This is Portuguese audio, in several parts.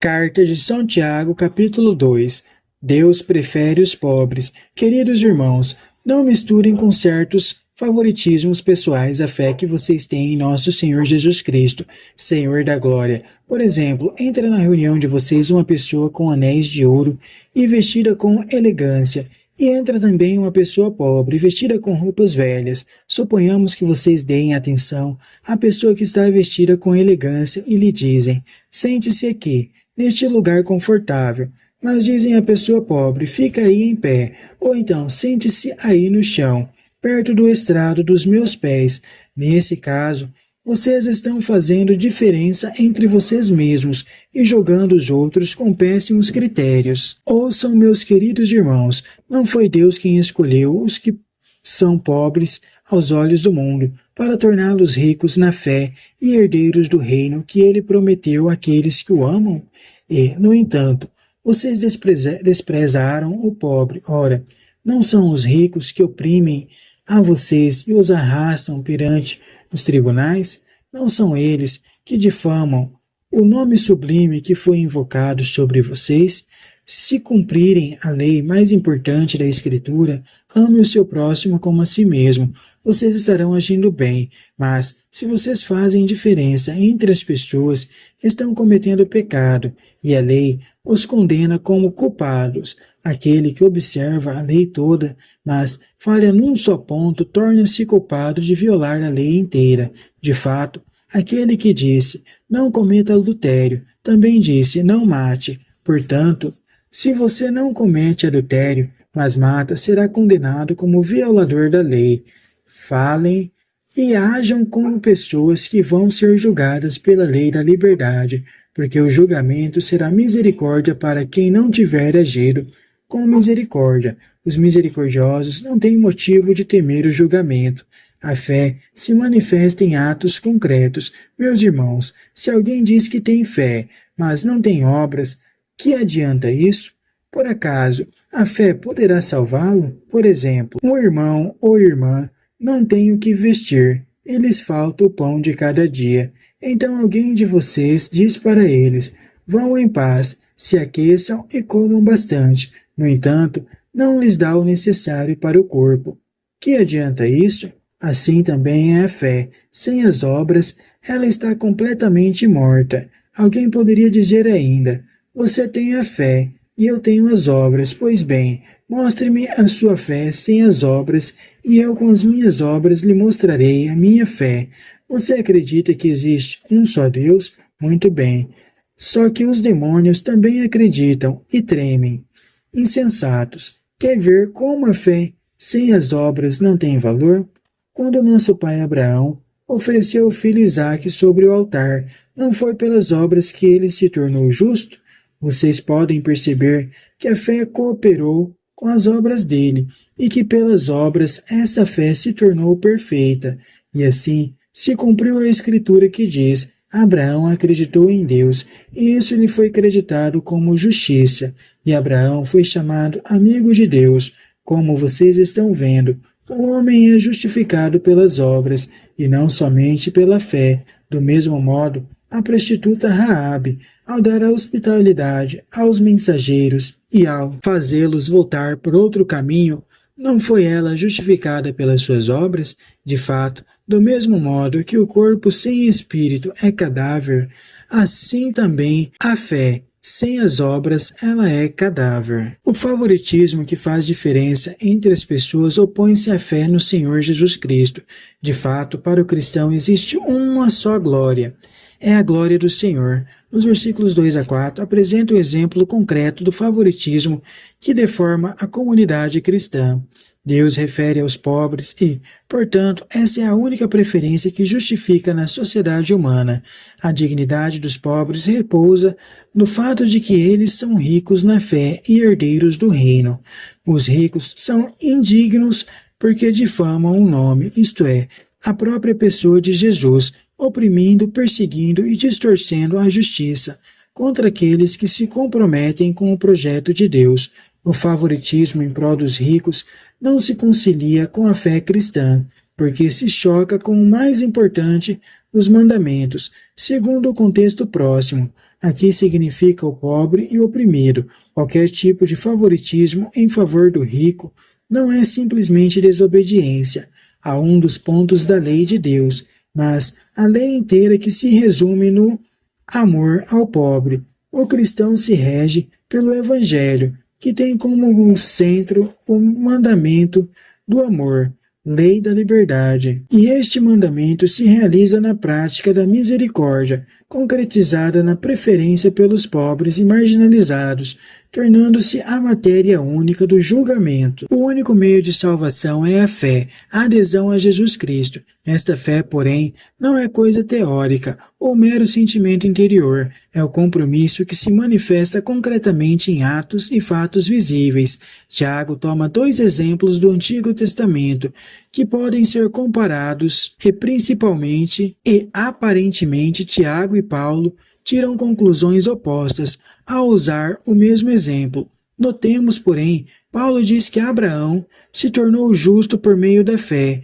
Carta de São Tiago, capítulo 2. Deus prefere os pobres. Queridos irmãos, não misturem com certos favoritismos pessoais a fé que vocês têm em nosso Senhor Jesus Cristo, Senhor da glória. Por exemplo, entra na reunião de vocês uma pessoa com anéis de ouro e vestida com elegância, e entra também uma pessoa pobre, vestida com roupas velhas. Suponhamos que vocês deem atenção à pessoa que está vestida com elegância e lhe dizem: sente-se aqui, neste lugar confortável. Mas dizem à pessoa pobre: fica aí em pé, ou então sente-se aí no chão, perto do estrado dos meus pés. Nesse caso, vocês estão fazendo diferença entre vocês mesmos e julgando os outros com péssimos critérios. Ouçam, meus queridos irmãos, não foi Deus quem escolheu os que são pobres aos olhos do mundo, para torná-los ricos na fé e herdeiros do reino que ele prometeu àqueles que o amam? E, no entanto, vocês desprezaram o pobre. Ora, não são os ricos que oprimem a vocês e os arrastam perante os tribunais? Não são eles que difamam o nome sublime que foi invocado sobre vocês? Se cumprirem a lei mais importante da Escritura, ame o seu próximo como a si mesmo, vocês estarão agindo bem. Mas, se vocês fazem diferença entre as pessoas, estão cometendo pecado, e a lei os condena como culpados. Aquele que observa a lei toda, mas falha num só ponto, torna-se culpado de violar a lei inteira. De fato, aquele que disse: não cometa adultério, também disse: não mate. Portanto, se você não comete adultério, mas mata, será condenado como violador da lei. Falem e hajam como pessoas que vão ser julgadas pela lei da liberdade, porque o julgamento será misericórdia para quem não tiver agido com misericórdia. Os misericordiosos não têm motivo de temer o julgamento. A fé se manifesta em atos concretos. Meus irmãos, se alguém diz que tem fé, mas não tem obras, que adianta isso? Por acaso, a fé poderá salvá-lo? Por exemplo, um irmão ou irmã não tem o que vestir, e lhes falta o pão de cada dia. Então alguém de vocês diz para eles: vão em paz, se aqueçam e comam bastante. No entanto, não lhes dá o necessário para o corpo. Que adianta isso? Assim também é a fé. Sem as obras, ela está completamente morta. Alguém poderia dizer ainda: você tem a fé, e eu tenho as obras. Pois bem, mostre-me a sua fé sem as obras, e eu com as minhas obras lhe mostrarei a minha fé. Você acredita que existe um só Deus? Muito bem. Só que os demônios também acreditam e tremem. Insensatos, quer ver como a fé sem as obras não tem valor? Quando nosso pai Abraão ofereceu o filho Isaque sobre o altar, não foi pelas obras que ele se tornou justo? Vocês podem perceber que a fé cooperou com as obras dele e que pelas obras essa fé se tornou perfeita. E assim se cumpriu a escritura que diz: Abraão acreditou em Deus e isso lhe foi acreditado como justiça. E Abraão foi chamado amigo de Deus. Como vocês estão vendo, o homem é justificado pelas obras e não somente pela fé. Do mesmo modo, a prostituta Raabe, ao dar a hospitalidade aos mensageiros e ao fazê-los voltar por outro caminho, não foi ela justificada pelas suas obras? De fato, do mesmo modo que o corpo sem espírito é cadáver, assim também a fé sem as obras, ela é cadáver. O favoritismo que faz diferença entre as pessoas opõe-se à fé no Senhor Jesus Cristo. De fato, para o cristão existe uma só glória. É a glória do Senhor. Nos versículos 2 a 4, apresenta o exemplo concreto do favoritismo que deforma a comunidade cristã. Deus refere aos pobres e, portanto, essa é a única preferência que justifica na sociedade humana. A dignidade dos pobres repousa no fato de que eles são ricos na fé e herdeiros do reino. Os ricos são indignos porque difamam o nome, isto é, a própria pessoa de Jesus, oprimindo, perseguindo e distorcendo a justiça contra aqueles que se comprometem com o projeto de Deus. O favoritismo em prol dos ricos não se concilia com a fé cristã. porque se choca com o mais importante dos mandamentos, segundo o contexto próximo. Aqui significa o pobre e o oprimido. Qualquer tipo de favoritismo em favor do rico não é simplesmente desobediência a um dos pontos da lei de Deus, mas a lei inteira que se resume no amor ao pobre. O cristão se rege pelo Evangelho, que tem como centro o mandamento do amor, lei da liberdade. E este mandamento se realiza na prática da misericórdia, concretizada na preferência pelos pobres e marginalizados, tornando-se a matéria única do julgamento. O único meio de salvação é a fé, a adesão a Jesus Cristo. Esta fé, porém, não é coisa teórica ou mero sentimento interior, é o compromisso que se manifesta concretamente em atos e fatos visíveis. Tiago toma dois exemplos do Antigo Testamento, que podem ser comparados e principalmente e aparentemente Tiago e Paulo tiram conclusões opostas ao usar o mesmo exemplo. Notemos, porém, Paulo diz que Abraão se tornou justo por meio da fé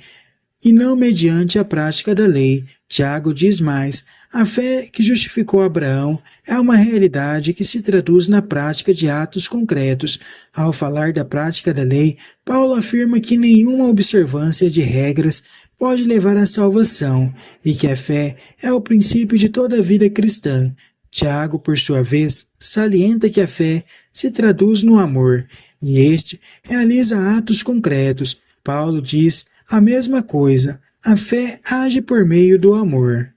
e não mediante a prática da lei. Tiago diz mais: a fé que justificou Abraão é uma realidade que se traduz na prática de atos concretos. Ao falar da prática da lei, Paulo afirma que nenhuma observância de regras pode levar à salvação e que a fé é o princípio de toda a vida cristã. Tiago, por sua vez, salienta que a fé se traduz no amor e este realiza atos concretos. Paulo diz a mesma coisa: a fé age por meio do amor.